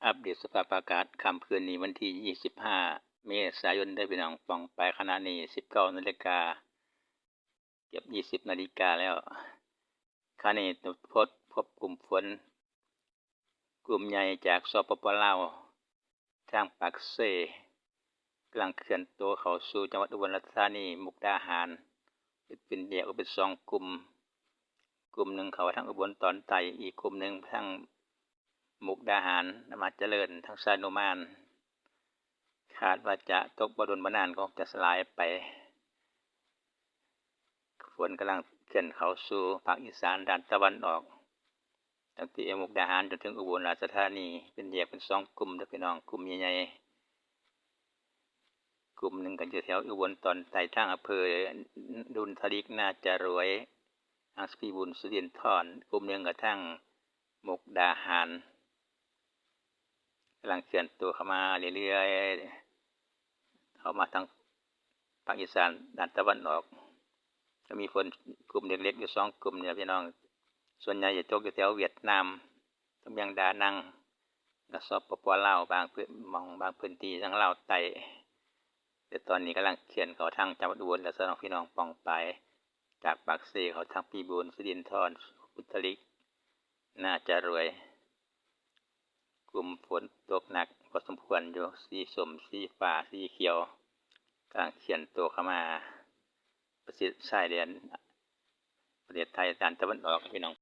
อัปเดตสภาพอากาศค่ำคืนนี้วันที่ 25 เมษายนได้พี่น้องฟังไปขณะนี้ 19 นาฬิกาเกือบ 20 นาฬิกาแล้วขณะนี้พบกลุ่มฝนกลุ่มใหญ่จากสปป.ลาวทางปากเซ่กำลังเคลื่อนตัวเข้าสู่จังหวัดอุบลราชธานีมุกดาหารเป็นแยกออกเป็น2กลุ่มหนึ่งเข้าทางอุบลตอนใต้อีกกลุ่มหนึ่งทางมุกดาหารอำนาจเจริญทางชานุมานคาดว่าจะตกบ่ดลบ่นานก็จะสลายไปฝนกำลังเคลื่อนเข้าสู่ภาคอีสานด้านตะวันออกตั้งแต่มุกดาหารจนถึงอุบลราชธานีเป็นแยกเป็น2กลุ่มเด้อพี่น้องกลุ่มใหญ่ๆกลุ่มหนึ่งก็อยู่แถวอุบลตอนใต้ทางอำเภอดุลทลิกน่าจะรวยทางพิบูลสุรินทร์กลุ่มหนึ่งก็ทางมุกดาหารกำลังเคลื่อนตัวเข้ามาเรื่อยๆเข้ามาทางภาคอีสานด้านตะวันออกก็มีฝนกลุ่มเล็กๆอยู่2กลุ่มเนี่ยพี่น้องส่วนใหญ่จะตกอยู่แถวเวียดนามตำยังดานังและสปป.ลาวบางพื้นที่ทางลาวใต้แต่ตอนนี้กำลังเคลื่อนเข้าทางจังหวัดอุบลและสองพี่น้องป้องไปจากปากเซ่เขาทางพิบูลสุรินทร์อุตริกน่าจะรวยกลุ่มฝนตกหนักพอสมควรอยู่สีส้มสีฟ้าสีเขียวกำลังเคลื่อนตัวเข้ามาประสิทธิ์ชายแดนประเทศไทยด้านตะวันออกพี่น้อง